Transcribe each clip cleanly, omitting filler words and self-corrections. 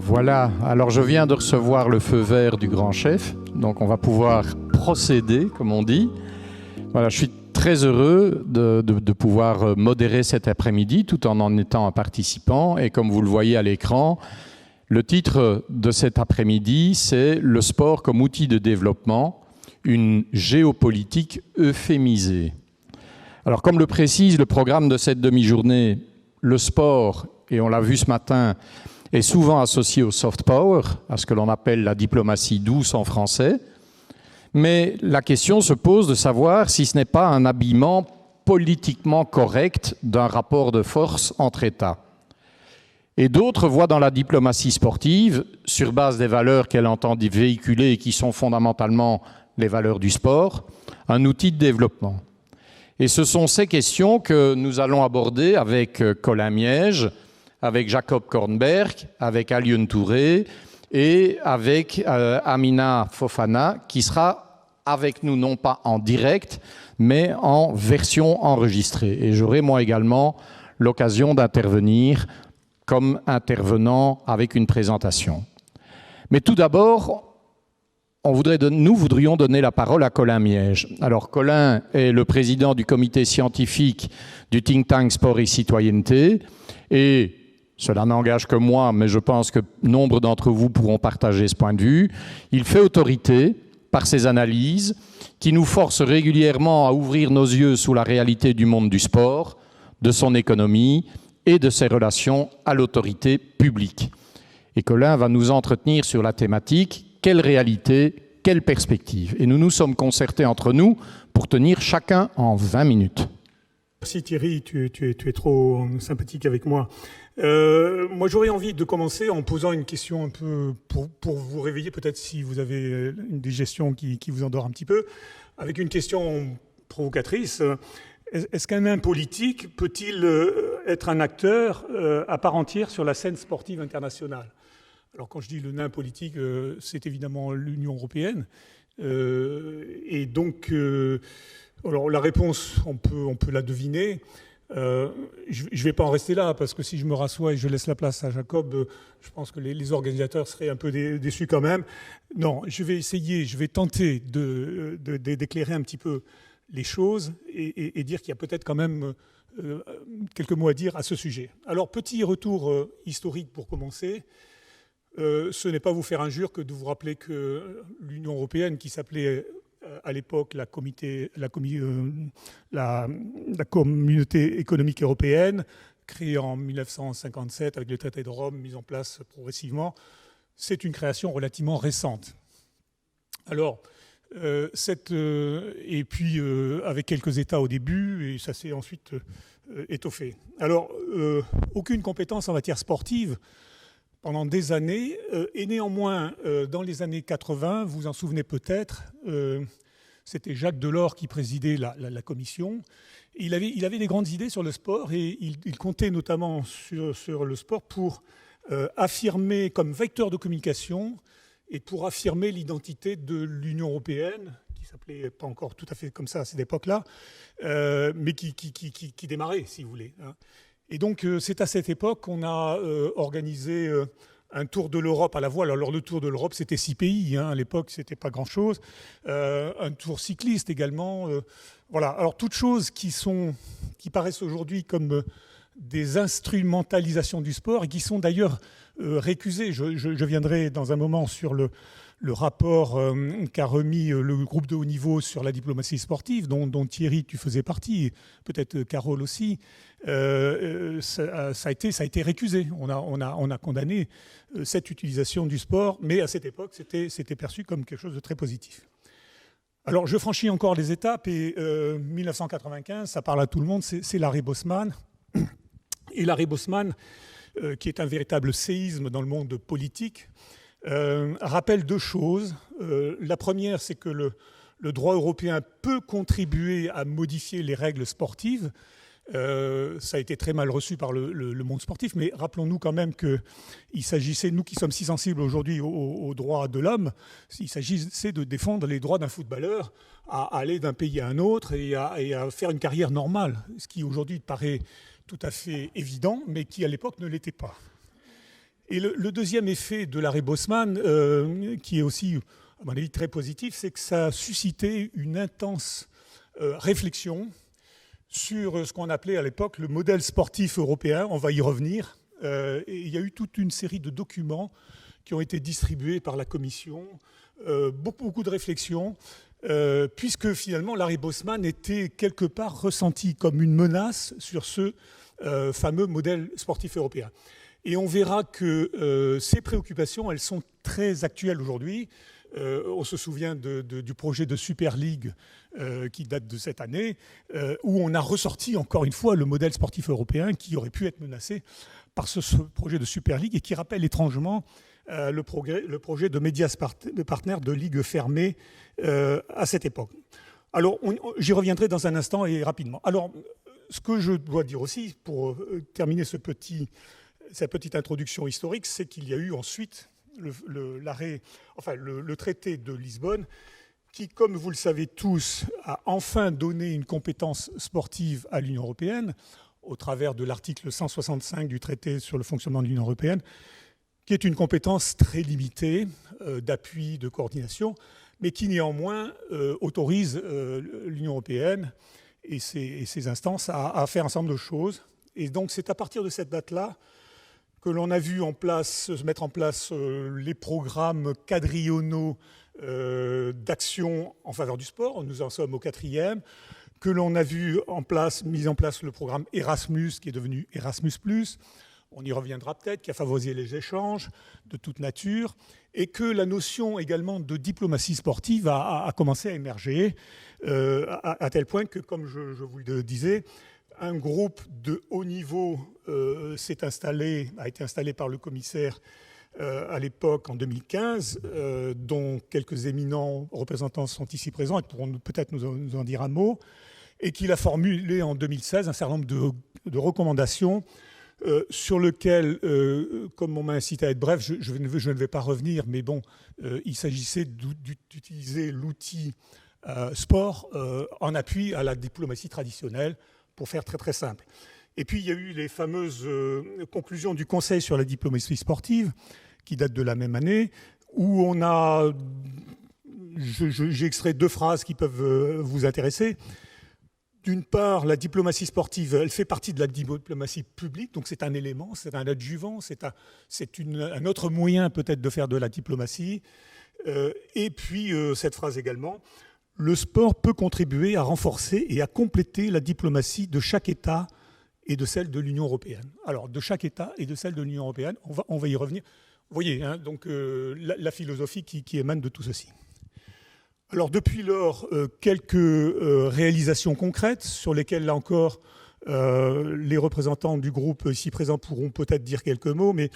Voilà, alors je viens de recevoir le feu vert du grand chef, donc on va pouvoir procéder, comme on dit. Voilà, je suis très heureux de pouvoir modérer cet après-midi tout en étant un participant. Et comme vous le voyez à l'écran, le titre de cet après-midi, c'est « Le sport comme outil de développement, une géopolitique euphémisée ». Alors comme le précise le programme de cette demi-journée, le sport, et on l'a vu ce matin, est souvent associé au soft power, à ce que l'on appelle la diplomatie douce en français. Mais la question se pose de savoir si ce n'est pas un habillement politiquement correct d'un rapport de force entre États. Et d'autres voient dans la diplomatie sportive, sur base des valeurs qu'elle entend véhiculer et qui sont fondamentalement les valeurs du sport, un outil de développement. Et ce sont ces questions que nous allons aborder avec Colin Miège, avec Jacob Kornberg, avec Alioune Touré et avec Amina Fofana, qui sera avec nous non pas en direct, mais en version enregistrée. Et j'aurai moi également l'occasion d'intervenir comme intervenant avec une présentation. Mais tout d'abord, nous voudrions donner la parole à Colin Miège. Alors Colin est le président du comité scientifique du think tank Sport et Citoyenneté, et cela n'engage que moi, mais je pense que nombre d'entre vous pourront partager ce point de vue. Il fait autorité par ses analyses qui nous forcent régulièrement à ouvrir nos yeux sous la réalité du monde du sport, de son économie et de ses relations à l'autorité publique. Et Colin va nous entretenir sur la thématique « Quelle réalité, quelle perspective ?» Et nous nous sommes concertés entre nous pour tenir chacun en 20 minutes. Merci Thierry, tu es trop sympathique avec moi. Moi, j'aurais envie de commencer en posant une question un peu pour vous réveiller, peut-être si vous avez une digestion qui vous endort un petit peu, avec une question provocatrice. Est-ce qu'un nain politique peut-il être un acteur à part entière sur la scène sportive internationale ? Alors, quand je dis le nain politique, c'est évidemment l'Union européenne. Et donc, alors, la réponse, on peut la deviner. Je ne vais pas en rester là, parce que si je me rassois et je laisse la place à Jacob, je pense que les organisateurs seraient un peu déçus quand même. Non, je vais tenter d'éclairer un petit peu les choses et dire qu'il y a peut-être quand même quelques mots à dire à ce sujet. Alors, petit retour historique pour commencer. Ce n'est pas vous faire injure que de vous rappeler que l'Union européenne, qui s'appelait à l'époque la Communauté économique européenne, créée en 1957 avec le traité de Rome, mise en place progressivement, c'est une création relativement récente. Alors, et puis avec quelques États au début, et ça s'est ensuite étoffé. Alors, aucune compétence en matière sportive pendant des années, et néanmoins, dans les années 80, vous vous en souvenez peut-être, c'était Jacques Delors qui présidait la commission. Il avait des grandes idées sur le sport, et il comptait notamment sur le sport pour affirmer comme vecteur de communication et pour affirmer l'identité de l'Union européenne, qui s'appelait pas encore tout à fait comme ça à cette époque-là, mais qui démarrait, si vous voulez, hein. Et donc, c'est à cette époque qu'on a organisé un tour de l'Europe à la voile. Alors, le tour de l'Europe, c'était 6 pays. Hein. À l'époque, c'était pas grand-chose. Un tour cycliste également. Voilà. Alors, toutes choses qui paraissent aujourd'hui comme des instrumentalisations du sport et qui sont d'ailleurs récusées. Je viendrai dans un moment sur le rapport qu'a remis le groupe de haut niveau sur la diplomatie sportive, dont Thierry, tu faisais partie, peut-être Carole aussi. Ça a été récusé. On a condamné cette utilisation du sport, mais à cette époque, c'était perçu comme quelque chose de très positif. Alors, je franchis encore les étapes, et 1995, ça parle à tout le monde, c'est l'arrêt Bosman. Et l'arrêt Bosman, qui est un véritable séisme dans le monde politique, rappelle deux choses. La première, c'est que le droit européen peut contribuer à modifier les règles sportives. Ça a été très mal reçu par le monde sportif, mais rappelons-nous quand même qu'il s'agissait, nous qui sommes si sensibles aujourd'hui aux droits de l'homme, il s'agissait de défendre les droits d'un footballeur à aller d'un pays à un autre et à faire une carrière normale, ce qui aujourd'hui paraît tout à fait évident, mais qui à l'époque ne l'était pas. Et le deuxième effet de l'arrêt Bosman, qui est aussi, à mon avis, très positif, c'est que ça a suscité une intense réflexion sur ce qu'on appelait à l'époque le modèle sportif européen. On va y revenir. Et il y a eu toute une série de documents qui ont été distribués par la Commission, beaucoup de réflexions, puisque finalement l'arrêt Bosman était quelque part ressenti comme une menace sur ce fameux modèle sportif européen. Et on verra que ces préoccupations, elles sont très actuelles aujourd'hui. On se souvient du projet de Super League qui date de cette année, où on a ressorti encore une fois le modèle sportif européen qui aurait pu être menacé par ce projet de Super League et qui rappelle étrangement le projet de médias partenaires de ligue fermée à cette époque. Alors, j'y reviendrai dans un instant et rapidement. Alors, ce que je dois dire aussi, pour terminer cette petite introduction historique, c'est qu'il y a eu ensuite le traité de Lisbonne qui, comme vous le savez tous, a enfin donné une compétence sportive à l'Union européenne au travers de l'article 165 du traité sur le fonctionnement de l'Union européenne, qui est une compétence très limitée d'appui, de coordination, mais qui néanmoins autorise l'Union européenne et ses instances à faire un certain nombre de choses. Et donc c'est à partir de cette date-là que l'on a vu se mettre en place les programmes quadriennaux d'action en faveur du sport. Nous en sommes au 4e. Que l'on a vu mis en place le programme Erasmus, qui est devenu Erasmus+. On y reviendra peut-être, qui a favorisé les échanges de toute nature, et que la notion également de diplomatie sportive a commencé à émerger, à tel point que, comme je vous le disais, un groupe de haut niveau a été installé par le commissaire à l'époque, en 2015, dont quelques éminents représentants sont ici présents et pourront peut-être nous en dire un mot, et qu'il a formulé en 2016 un certain nombre de recommandations sur lequel, comme on m'a incité à être bref, je ne vais pas revenir, mais bon, il s'agissait d'utiliser l'outil sport en appui à la diplomatie traditionnelle, pour faire très très simple. Et puis il y a eu les fameuses conclusions du Conseil sur la diplomatie sportive, qui datent de la même année, où on a... J'ai extrait 2 phrases qui peuvent vous intéresser. D'une part, la diplomatie sportive, elle fait partie de la diplomatie publique, donc c'est un élément, c'est un adjuvant, c'est un autre moyen peut-être de faire de la diplomatie. Et puis, cette phrase également, le sport peut contribuer à renforcer et à compléter la diplomatie de chaque État et de celle de l'Union européenne. Alors, de chaque État et de celle de l'Union européenne, on va y revenir. Vous voyez, hein, donc, la philosophie qui émane de tout ceci. Alors depuis lors, quelques réalisations concrètes sur lesquelles, là encore, les représentants du groupe ici présents pourront peut-être dire quelques mots, mais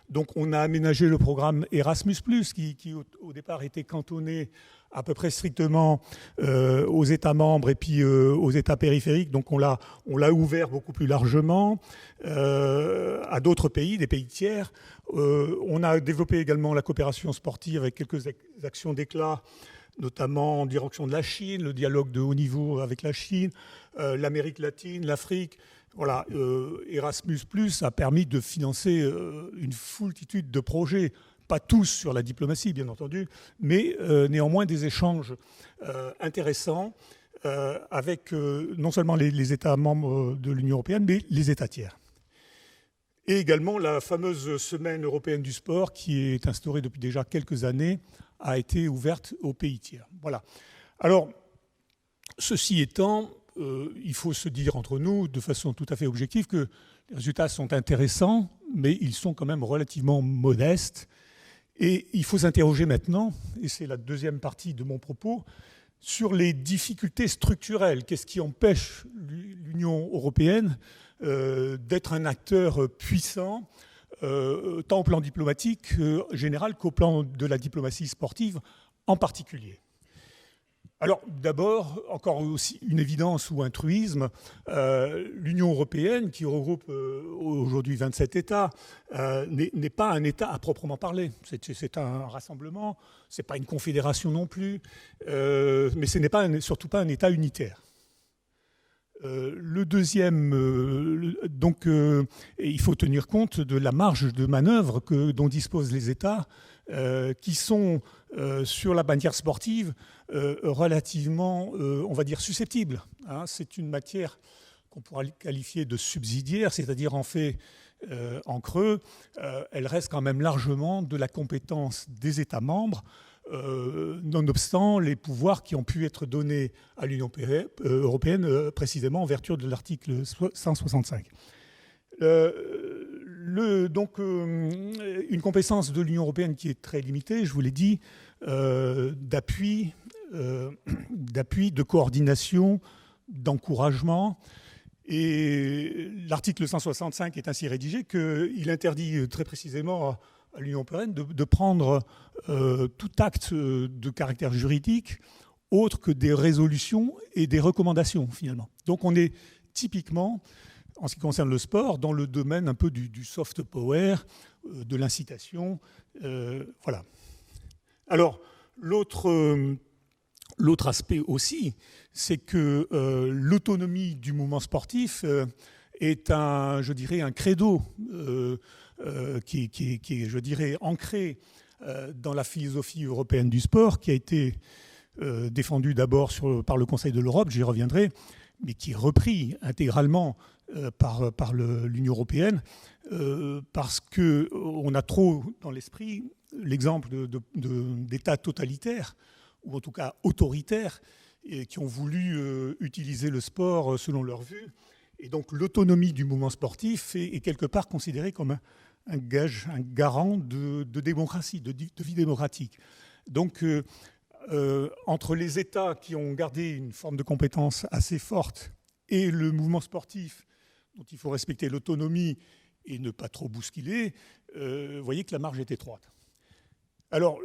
donc on a aménagé le programme Erasmus+, qui au départ était cantonné à peu près strictement aux États membres et puis aux États périphériques. Donc on l'a ouvert beaucoup plus largement à d'autres pays, des pays tiers. On a développé également la coopération sportive avec quelques actions d'éclat, notamment en direction de la Chine, le dialogue de haut niveau avec la Chine, l'Amérique latine, l'Afrique. Voilà, Erasmus+ a permis de financer une foultitude de projets, pas tous sur la diplomatie, bien entendu, mais néanmoins des échanges intéressants avec non seulement les États membres de l'Union européenne, mais les États tiers. Et également la fameuse Semaine européenne du sport, qui est instaurée depuis déjà quelques années, a été ouverte aux pays tiers. Voilà. Alors, ceci étant, il faut se dire entre nous, de façon tout à fait objective, que les résultats sont intéressants, mais ils sont quand même relativement modestes. Et il faut s'interroger maintenant, et c'est la deuxième partie de mon propos, sur les difficultés structurelles. Qu'est-ce qui empêche l'Union européenne d'être un acteur puissant, tant au plan diplomatique général qu'au plan de la diplomatie sportive en particulier. Alors d'abord, encore aussi une évidence ou un truisme, l'Union européenne, qui regroupe aujourd'hui 27 États, n'est pas un État à proprement parler. C'est un rassemblement, ce n'est pas une confédération non plus, mais ce n'est surtout pas un État unitaire. Le deuxième, il faut tenir compte de la marge de manœuvre dont disposent les États, qui sont sur la matière sportive relativement, on va dire, susceptibles. Hein. C'est une matière qu'on pourra qualifier de subsidiaire, c'est-à-dire en fait, en creux, elle reste quand même largement de la compétence des États membres, nonobstant les pouvoirs qui ont pu être donnés à l'Union européenne, précisément en vertu de l'article 165. Une compétence de l'Union européenne qui est très limitée, je vous l'ai dit, d'appui, de coordination, d'encouragement. Et l'article 165 est ainsi rédigé qu'il interdit très précisément à l'Union européenne de prendre tout acte de caractère juridique autre que des résolutions et des recommandations, finalement. Donc on est typiquement, en ce qui concerne le sport, dans le domaine un peu du soft power, de l'incitation. Voilà. Alors, l'autre aspect aussi, c'est que l'autonomie du mouvement sportif est un credo qui est, je dirais, ancré dans la philosophie européenne du sport, qui a été défendu d'abord par le Conseil de l'Europe, j'y reviendrai, mais qui est repris intégralement par l'Union européenne, parce qu'on a trop dans l'esprit l'exemple d'États totalitaires, ou en tout cas autoritaires, qui ont voulu utiliser le sport selon leur vue. Et donc l'autonomie du mouvement sportif est quelque part considérée comme un garant de démocratie, de vie démocratique. Donc entre les États qui ont gardé une forme de compétence assez forte et le mouvement sportif dont il faut respecter l'autonomie et ne pas trop bousculer, vous voyez que la marge est étroite. Alors,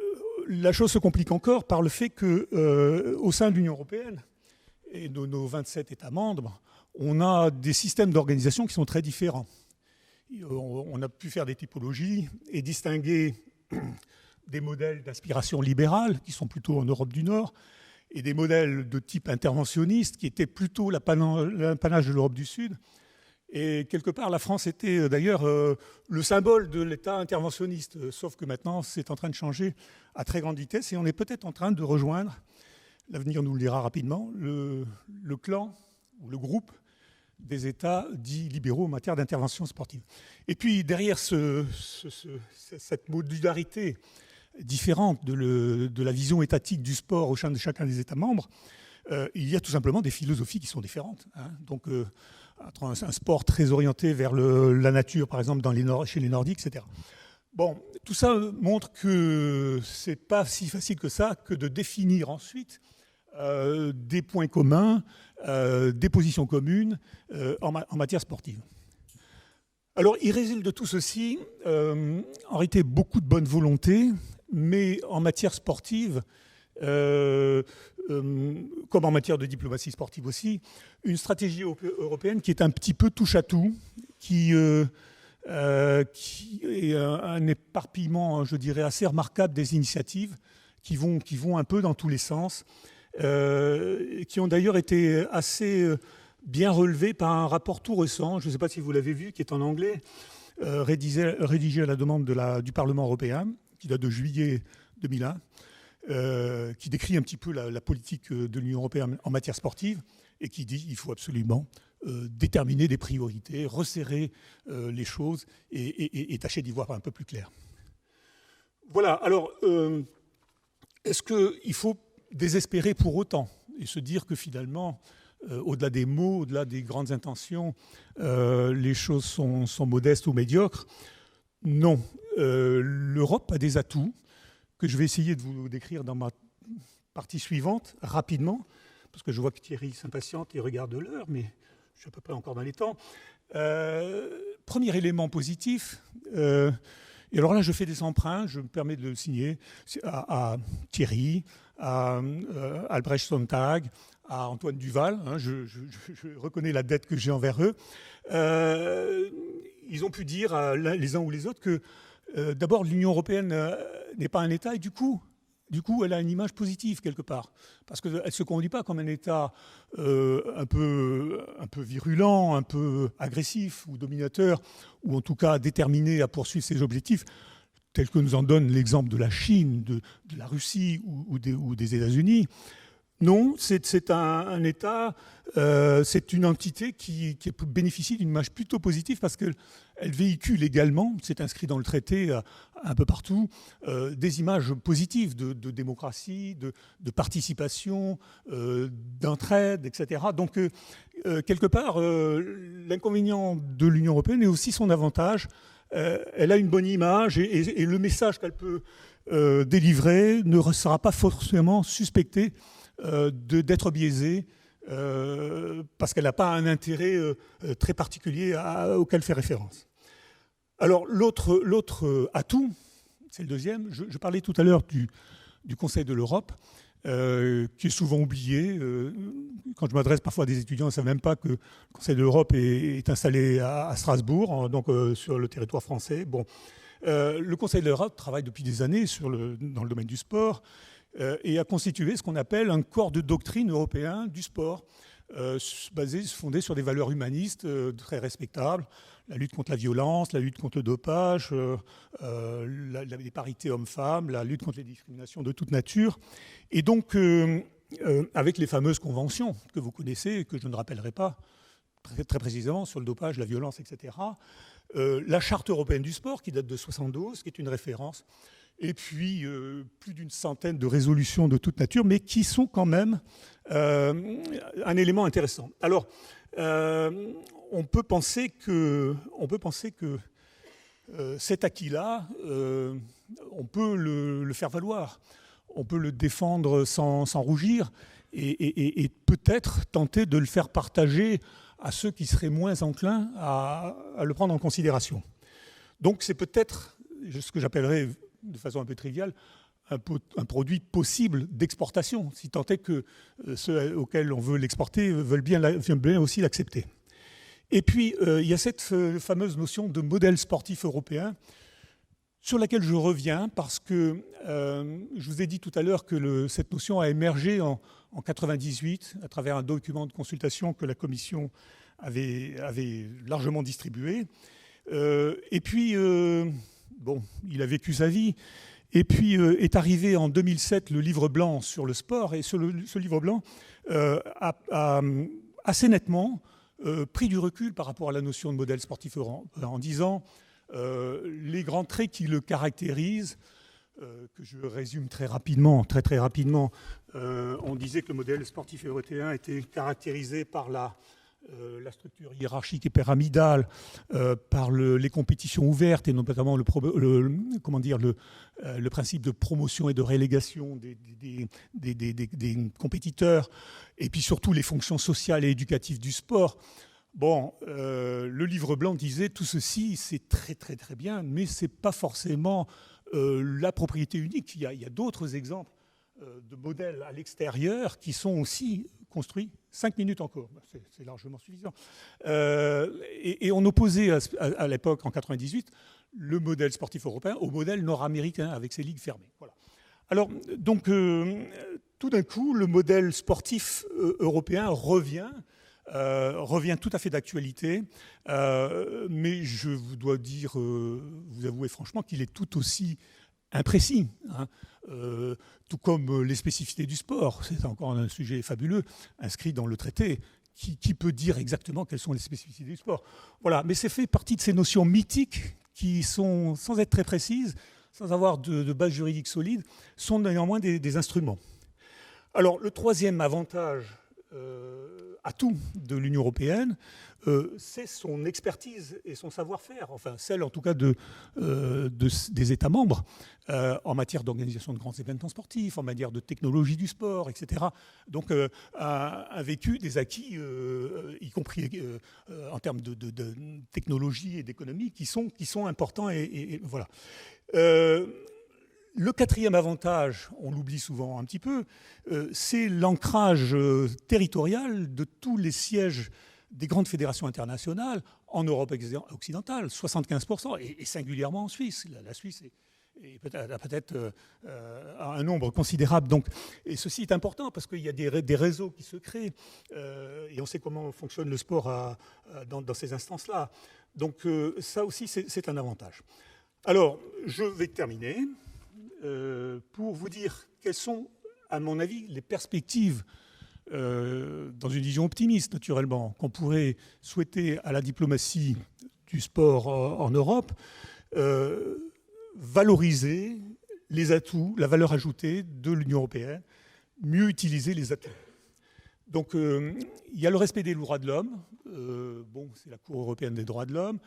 la chose se complique encore par le fait qu'au sein de l'Union européenne et de nos 27 États membres, on a des systèmes d'organisation qui sont très différents. On a pu faire des typologies et distinguer des modèles d'aspiration libérale, qui sont plutôt en Europe du Nord, et des modèles de type interventionniste, qui étaient plutôt l'apanage de l'Europe du Sud. Et quelque part, la France était d'ailleurs le symbole de l'État interventionniste, sauf que maintenant, c'est en train de changer à très grande vitesse, et on est peut-être en train de rejoindre, l'avenir nous le dira rapidement, le clan ou le groupe des États dits libéraux en matière d'intervention sportive. Et puis, derrière cette modularité différente de la vision étatique du sport au sein de chacun des États membres, il y a tout simplement des philosophies qui sont différentes. Hein. Donc, un sport très orienté vers la nature, par exemple, chez les Nordiques, etc. Bon, tout ça montre que ce n'est pas si facile que ça que de définir ensuite des points communs, des positions communes en matière sportive. Alors, il résulte de tout ceci, en réalité, beaucoup de bonne volonté, mais en matière sportive, comme en matière de diplomatie sportive aussi, une stratégie européenne qui est un petit peu touche-à-tout, qui est un éparpillement, je dirais, assez remarquable des initiatives qui vont un peu dans tous les sens, qui ont d'ailleurs été assez bien relevées par un rapport tout récent, je ne sais pas si vous l'avez vu, qui est en anglais, rédigé à la demande du Parlement européen, qui date de juillet 2001, qui décrit un petit peu la politique de l'Union européenne en matière sportive et qui dit qu'il faut absolument déterminer des priorités, resserrer les choses et tâcher d'y voir un peu plus clair. Voilà, alors, est-ce qu'il faut désespérer pour autant et se dire que finalement, au-delà des mots, au-delà des grandes intentions, les choses sont modestes ou médiocres? Non. L'Europe a des atouts que je vais essayer de vous décrire dans ma partie suivante, rapidement, parce que je vois que Thierry s'impatiente et regarde l'heure, mais je suis à peu près encore dans les temps. Premier élément positif, et alors là je fais des emprunts, je me permets de le signer, à Thierry, à Albrecht Sontag, à Antoine Duval, hein, je reconnais la dette que j'ai envers eux. Ils ont pu dire, les uns ou les autres, que d'abord l'Union européenne n'est pas un État, et du coup, du coup, elle a une image positive quelque part, parce qu'elle ne se conduit pas comme un État un peu virulent, un peu agressif ou dominateur, ou en tout cas déterminé à poursuivre ses objectifs, tels que nous en donne l'exemple de la Chine, de la Russie ou des États-Unis. Non, c'est un État, c'est une entité qui bénéficie d'une image plutôt positive parce qu'elle véhicule également, c'est inscrit dans le traité un peu partout, des images positives de démocratie, de participation, d'entraide, etc. Donc, quelque part, l'inconvénient de l'Union européenne est aussi son avantage. Elle a une bonne image et le message qu'elle peut délivrer ne sera pas forcément suspecté d'être biaisée parce qu'elle n'a pas un intérêt très particulier auquel fait référence. Alors l'autre atout, c'est le deuxième, je parlais tout à l'heure du Conseil de l'Europe, qui est souvent oublié. Quand je m'adresse parfois à des étudiants, ils ne savent même pas que le Conseil de l'Europe est installé à Strasbourg, donc sur le territoire français. Bon. Le Conseil de l'Europe travaille depuis des années dans le domaine du sport, et a constitué ce qu'on appelle un corps de doctrine européen du sport, fondé sur des valeurs humanistes très respectables, la lutte contre la violence, la lutte contre le dopage, les parités hommes-femmes, la lutte contre les discriminations de toute nature. Et donc, avec les fameuses conventions que vous connaissez et que je ne rappellerai pas très précisément sur le dopage, la violence, etc., la Charte européenne du sport qui date de 1972, qui est une référence, et puis plus d'une centaine de résolutions de toute nature, mais qui sont quand même un élément intéressant. Alors, on peut penser que cet acquis-là, on peut le faire valoir, on peut le défendre sans rougir, et peut-être tenter de le faire partager à ceux qui seraient moins enclins à le prendre en considération. Donc c'est peut-être ce que j'appellerais de façon un peu triviale, un produit possible d'exportation, si tant est que ceux auxquels on veut l'exporter veulent bien aussi l'accepter. Et puis, il y a cette fameuse notion de modèle sportif européen, sur laquelle je reviens, parce que je vous ai dit tout à l'heure que cette notion a émergé en 1998, à travers un document de consultation que la Commission avait largement distribué. Et puis... Bon, il a vécu sa vie. Et puis est arrivé en 2007 le livre blanc sur le sport. Et ce livre blanc a assez nettement pris du recul par rapport à la notion de modèle sportif en disant les grands traits qui le caractérisent, que je résume très rapidement. On disait que le modèle sportif européen était caractérisé par la structure hiérarchique et pyramidale, par les compétitions ouvertes et notamment le principe de promotion et de relégation des compétiteurs, et puis surtout les fonctions sociales et éducatives du sport. Bon, le livre blanc disait tout ceci, c'est très très très bien, mais c'est pas forcément la propriété unique. Il y a d'autres exemples de modèles à l'extérieur qui sont aussi construits. 5 minutes encore, c'est largement suffisant. Et on opposait à l'époque, en 1998, le modèle sportif européen au modèle nord-américain avec ses ligues fermées. Voilà. Alors, donc, tout d'un coup, le modèle sportif européen revient tout à fait d'actualité, mais je vous dois dire, vous avouer franchement qu'il est tout aussi imprécis, hein, tout comme les spécificités du sport. C'est encore un sujet fabuleux inscrit dans le traité. Qui peut dire exactement quelles sont les spécificités du sport? Voilà, mais c'est fait partie de ces notions mythiques qui sont, sans être très précises, sans avoir de base juridique solide, sont néanmoins des instruments. Alors, le troisième avantage, atout de l'Union européenne, c'est son expertise et son savoir-faire, enfin celle en tout cas des États membres, en matière d'organisation de grands événements sportifs, en matière de technologie du sport, etc. Donc a vécu des acquis, y compris en termes de technologie et d'économie, qui sont importants et voilà. Le quatrième avantage, on l'oublie souvent un petit peu, c'est l'ancrage territorial de tous les sièges des grandes fédérations internationales en Europe occidentale, 75%, et singulièrement en Suisse. La Suisse et peut-être un nombre considérable. Donc, et ceci est important parce qu'il y a des réseaux qui se créent et on sait comment fonctionne le sport dans ces instances-là. Donc ça aussi, c'est un avantage. Alors, je vais terminer pour vous dire quelles sont, à mon avis, les perspectives dans une vision optimiste, naturellement, qu'on pourrait souhaiter à la diplomatie du sport en Europe, valoriser les atouts, la valeur ajoutée de l'Union européenne, mieux utiliser les atouts. Donc, il y a le respect des droits de l'homme. C'est la Cour européenne des droits de l'homme.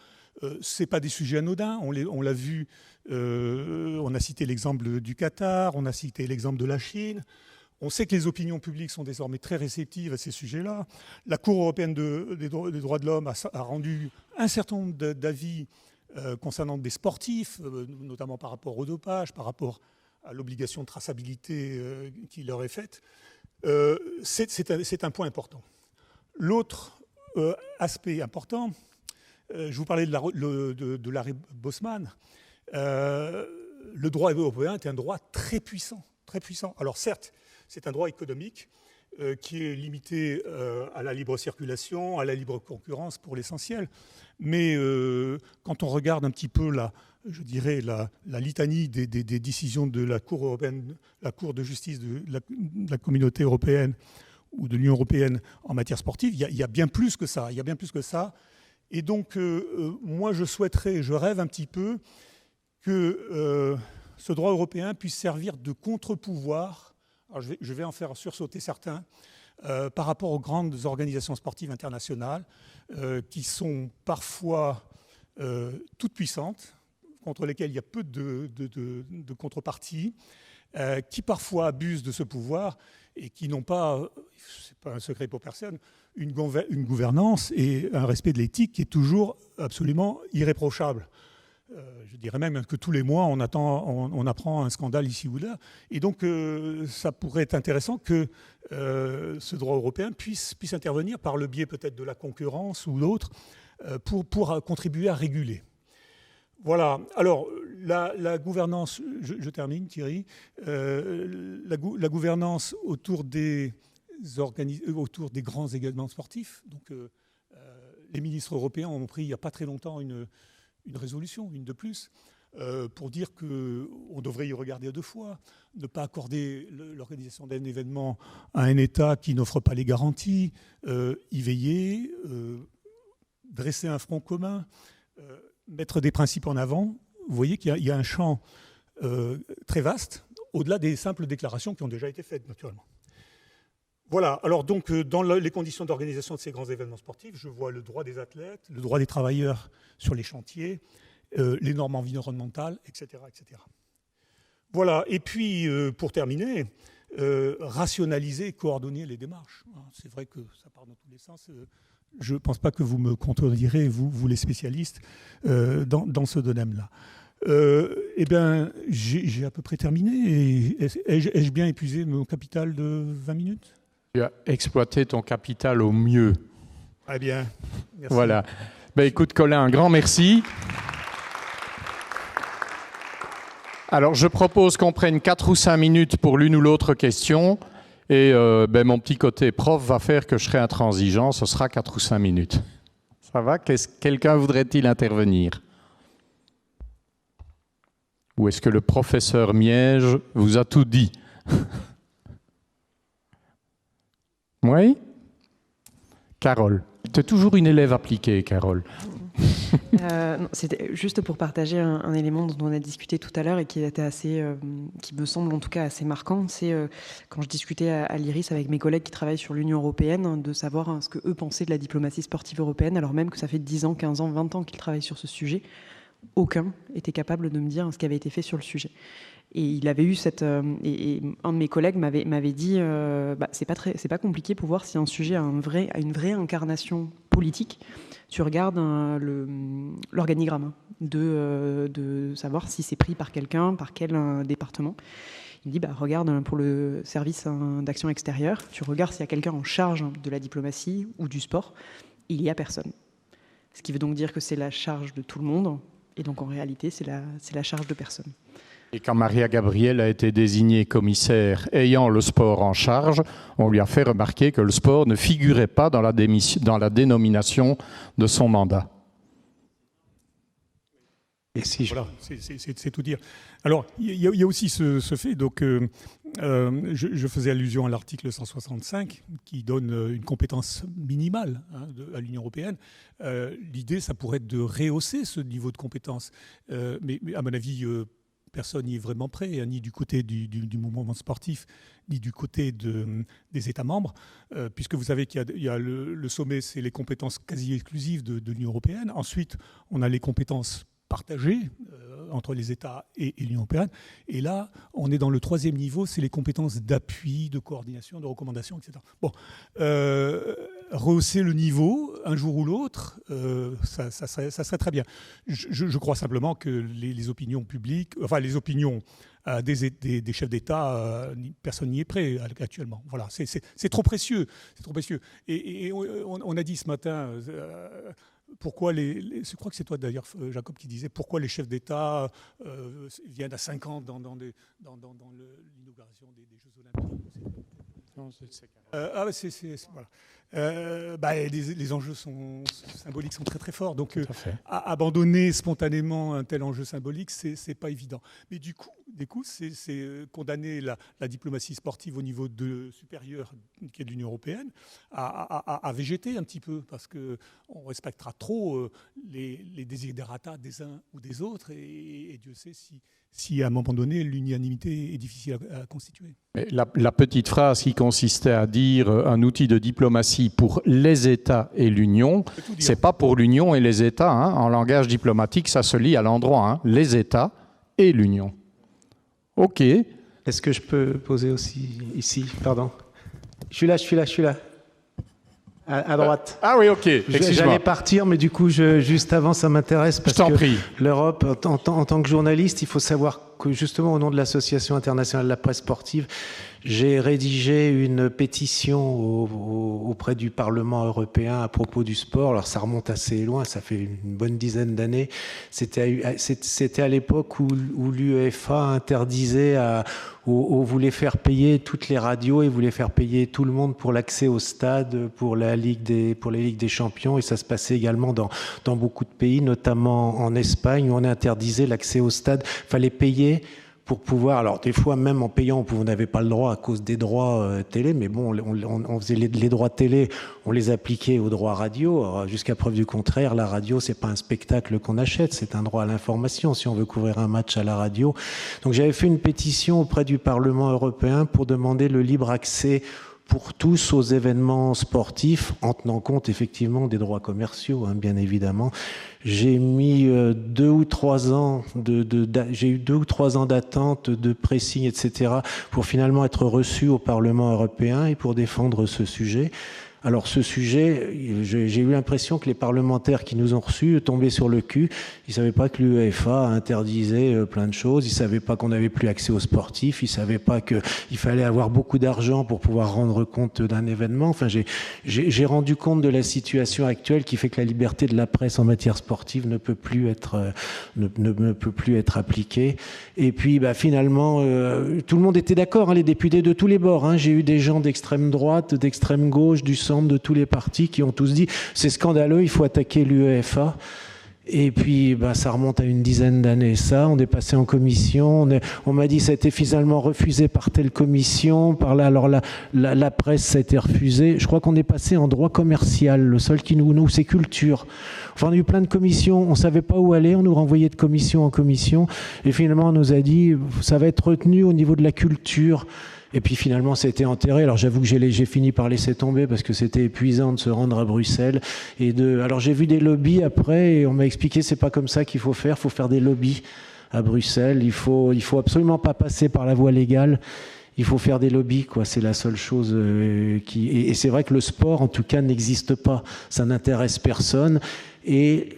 Ce n'est pas des sujets anodins. On l'a vu, on a cité l'exemple du Qatar, on a cité l'exemple de la Chine. On sait que les opinions publiques sont désormais très réceptives à ces sujets-là. La Cour européenne des droits de l'homme a rendu un certain nombre d'avis concernant des sportifs, notamment par rapport au dopage, par rapport à l'obligation de traçabilité qui leur est faite. C'est un point important. L'autre aspect important, je vous parlais de l'arrêt Bosman. Le droit européen est un droit très puissant, très puissant. Alors certes, c'est un droit économique qui est limité à la libre circulation, à la libre concurrence pour l'essentiel. Mais quand on regarde un petit peu la litanie des décisions de la Cour européenne, la Cour de justice de la Communauté européenne ou de l'Union européenne en matière sportive, il y a bien plus que ça. Il y a bien plus que ça. Et donc, moi, je rêve un petit peu que ce droit européen puisse servir de contre-pouvoir. Alors, je vais en faire sursauter certains par rapport aux grandes organisations sportives internationales qui sont parfois toutes puissantes, contre lesquelles il y a peu de contreparties, qui parfois abusent de ce pouvoir et qui n'ont pas, c'est pas un secret pour personne, une gouvernance et un respect de l'éthique qui est toujours absolument irréprochable. Je dirais même que tous les mois, on apprend un scandale ici ou là. Et donc, ça pourrait être intéressant que ce droit européen puisse intervenir par le biais peut-être de la concurrence ou d'autres pour contribuer à réguler. Voilà. Alors, la gouvernance, je termine, Thierry. La gouvernance autour des grands événements sportifs. Donc, les ministres européens ont pris il n'y a pas très longtemps une résolution, une de plus, pour dire qu'on devrait y regarder à deux fois, ne pas accorder l'organisation d'un événement à un État qui n'offre pas les garanties, y veiller, dresser un front commun, mettre des principes en avant. Vous voyez qu'il y a un champ très vaste, au-delà des simples déclarations qui ont déjà été faites, naturellement. Voilà, alors donc dans les conditions d'organisation de ces grands événements sportifs, je vois le droit des athlètes, le droit des travailleurs sur les chantiers, les normes environnementales, etc., etc. Voilà, et puis pour terminer, rationaliser et coordonner les démarches. C'est vrai que ça part dans tous les sens. Je ne pense pas que vous me contredirez, vous les spécialistes, dans ce domaine-là. Eh bien, j'ai à peu près terminé. Ai-je bien épuisé mon capital de 20 minutes ? Tu as exploité ton capital au mieux. Eh bien, merci. Voilà. Ben, écoute, Colin, un grand merci. Alors, je propose qu'on prenne 4 ou 5 minutes pour l'une ou l'autre question. Et mon petit côté prof va faire que je serai intransigeant. Ce sera 4 ou 5 minutes. Ça va ? Quelqu'un voudrait-il intervenir ? Ou est-ce que le professeur Miège vous a tout dit ? Oui ? Carole. Tu es toujours une élève appliquée, Carole. C'était juste pour partager un élément dont on a discuté tout à l'heure et qui était qui me semble en tout cas assez marquant. C'est quand je discutais à l'IRIS avec mes collègues qui travaillent sur l'Union européenne, de savoir ce que eux pensaient de la diplomatie sportive européenne, alors même que ça fait 10 ans, 15 ans, 20 ans qu'ils travaillent sur ce sujet. Aucun était capable de me dire ce qui avait été fait sur le sujet. Et il avait eu et un de mes collègues m'avait dit c'est pas compliqué pour voir si un sujet a une vraie incarnation politique. Tu regardes l'organigramme de savoir si c'est pris par quelqu'un, par quel département. Il me dit regarde pour le service d'action extérieure, tu regardes s'il y a quelqu'un en charge de la diplomatie ou du sport, il n'y a personne. Ce qui veut donc dire que c'est la charge de tout le monde, et donc en réalité c'est la charge de personne. Et quand Maria Gabriel a été désignée commissaire ayant le sport en charge, on lui a fait remarquer que le sport ne figurait pas dans la dénomination de son mandat. Et si voilà, c'est tout dire. Alors, il y a aussi ce fait, donc je faisais allusion à l'article 165 qui donne une compétence minimale à l'Union européenne. L'idée, ça pourrait être de rehausser ce niveau de compétence. Mais à mon avis, personne n'y est vraiment prêt, hein, ni du côté du mouvement sportif, ni du côté des États membres, puisque vous savez qu'il y a le sommet, c'est les compétences quasi exclusives de l'Union européenne. Ensuite, on a les compétences partagées entre les États et l'Union européenne. Et là, on est dans le troisième niveau, c'est les compétences d'appui, de coordination, de recommandation, etc. Bon, rehausser le niveau, un jour ou l'autre, ça serait très bien. Je crois simplement que les opinions publiques, enfin les opinions des chefs d'État, personne n'y est prêt actuellement. Voilà, c'est trop précieux. C'est trop précieux. Et on a dit ce matin... pourquoi je crois que c'est toi d'ailleurs, Jacob, qui disait pourquoi les chefs d'État viennent à 5 ans dans l'inauguration des Jeux Olympiques. Non, voilà. Les enjeux symboliques sont très très forts. Donc abandonner spontanément un tel enjeu symbolique, c'est pas évident. Mais du coup, c'est condamner la diplomatie sportive au niveau supérieur qui est de l'Union européenne à végéter un petit peu, parce qu'on respectera trop les desiderata des uns ou des autres, et Dieu sait si à un moment donné l'unanimité est difficile à constituer. Mais la petite phrase qui consistait à dire un outil de diplomatie pour les États et l'Union, c'est pas pour l'Union et les États. Hein. En langage diplomatique, ça se lit à l'endroit. Hein. Les États et l'Union. OK. Est-ce que je peux poser aussi ici? Pardon. Je suis là. À droite. Ah oui, OK. J'allais partir, mais du coup, juste avant, ça m'intéresse parce que l'Europe, en tant que journaliste, il faut savoir que justement, au nom de l'Association internationale de la presse sportive, j'ai rédigé une pétition auprès du Parlement européen à propos du sport. Alors ça remonte assez loin, ça fait une bonne dizaine d'années. C'était à l'époque où l'UEFA interdisait voulait faire payer toutes les radios et voulait faire payer tout le monde pour l'accès au stade, pour les ligues des champions. Et ça se passait également dans beaucoup de pays, notamment en Espagne, où on interdisait l'accès au stade. Fallait payer pour pouvoir, alors des fois même en payant, on n'avait pas le droit à cause des droits télé, mais bon, on faisait les droits télé, on les appliquait aux droits radio. Jusqu'à preuve du contraire, la radio, c'est pas un spectacle qu'on achète, c'est un droit à l'information si on veut couvrir un match à la radio. Donc j'avais fait une pétition auprès du Parlement européen pour demander le libre accès pour tous aux événements sportifs, en tenant compte effectivement des droits commerciaux, hein, bien évidemment. J'ai mis 2 ou 3 ans j'ai eu 2 ou 3 ans d'attente, de pressing, etc., pour finalement être reçu au Parlement européen et pour défendre ce sujet. Alors ce sujet, j'ai eu l'impression que les parlementaires qui nous ont reçus tombaient sur le cul. Ils ne savaient pas que l'UEFA interdisait plein de choses. Ils ne savaient pas qu'on n'avait plus accès aux sportifs. Ils ne savaient pas qu'il fallait avoir beaucoup d'argent pour pouvoir rendre compte d'un événement. Enfin, j'ai rendu compte de la situation actuelle qui fait que la liberté de la presse en matière sportive ne peut plus être appliquée. Et puis, finalement, tout le monde était d'accord, hein, les députés de tous les bords. Hein. J'ai eu des gens d'extrême droite, d'extrême gauche, du centre, de tous les partis qui ont tous dit c'est scandaleux, il faut attaquer l'UEFA. Et puis ça remonte à une dizaine d'années, ça. On est passé en commission, on m'a dit ça a été finalement refusé par telle commission, par là, alors la presse, ça a été refusé. Je crois qu'on est passé en droit commercial, le seul qui nous c'est culture. Enfin, on a eu plein de commissions, on savait pas où aller, on nous renvoyait de commission en commission, et finalement on nous a dit ça va être retenu au niveau de la culture. Et puis finalement, ça a été enterré. Alors j'avoue que j'ai fini par laisser tomber parce que c'était épuisant de se rendre à Bruxelles. Alors j'ai vu des lobbies après et on m'a expliqué c'est pas comme ça qu'il faut faire des lobbies à Bruxelles. Il faut absolument pas passer par la voie légale. Il faut faire des lobbies, quoi. C'est la seule chose et c'est vrai que le sport, en tout cas, n'existe pas. Ça n'intéresse personne. Et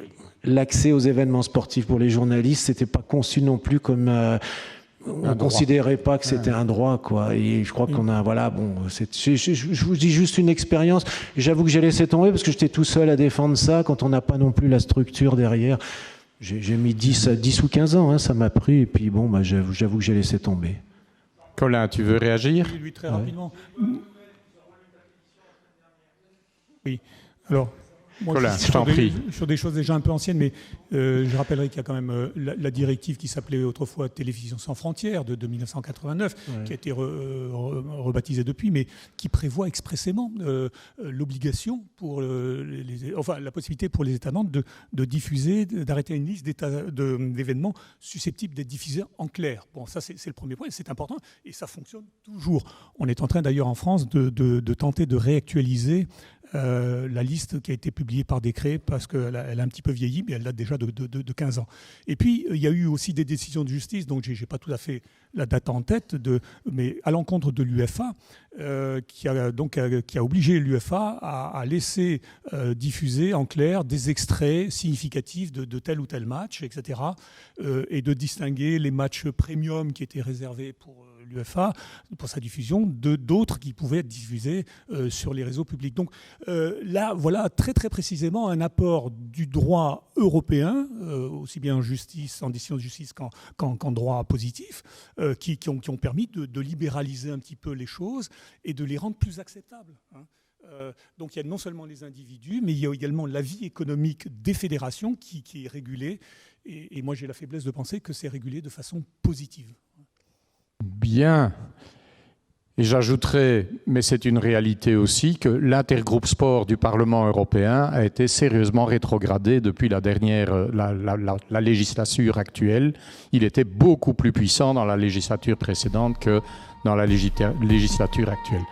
l'accès aux événements sportifs pour les journalistes, c'était pas conçu non plus comme on ne considérait pas que c'était un droit, quoi. Et je crois qu'on a, voilà, bon, je vous dis juste une expérience. J'avoue que j'ai laissé tomber parce que j'étais tout seul à défendre ça quand on n'a pas non plus la structure derrière J'ai mis 10 ou 15 ans, hein, ça m'a pris, et puis bon, bah, j'avoue que j'ai laissé tomber. Colin, tu veux réagir? Oui, très rapidement. Oui, alors... Moi, Colin, je t'en prie. Sur des choses déjà un peu anciennes, mais je rappellerai qu'il y a quand même la directive qui s'appelait autrefois Télévision sans frontières de 1989, qui a été rebaptisée depuis, mais qui prévoit expressément l'obligation pour la possibilité pour les États membres de diffuser, d'arrêter une liste d'événements susceptibles d'être diffusés en clair. Bon, ça c'est le premier point, c'est important et ça fonctionne toujours. On est en train d'ailleurs en France de tenter de réactualiser la liste qui a été publiée par décret parce qu'elle a un petit peu vieilli, mais elle date déjà de 15 ans. Et puis, il y a eu aussi des décisions de justice, donc je n'ai pas tout à fait la date en tête, mais à l'encontre de l'UEFA, qui a obligé l'UEFA à laisser diffuser en clair des extraits significatifs de tel ou tel match, etc., et de distinguer les matchs premium qui étaient réservés pour l'UEFA, pour sa diffusion, d'autres qui pouvaient être diffusés sur les réseaux publics. Donc là, voilà très très précisément un apport du droit européen, aussi bien en justice, en décision de justice qu'en droit positif, qui ont permis de libéraliser un petit peu les choses et de les rendre plus acceptables. Donc il y a non seulement les individus, mais il y a également la vie économique des fédérations qui est régulée. Et moi, j'ai la faiblesse de penser que c'est régulé de façon positive. Bien. Et j'ajouterais, mais c'est une réalité aussi, que l'intergroupe sport du Parlement européen a été sérieusement rétrogradé depuis la législature actuelle. Il était beaucoup plus puissant dans la législature précédente que dans la législature actuelle.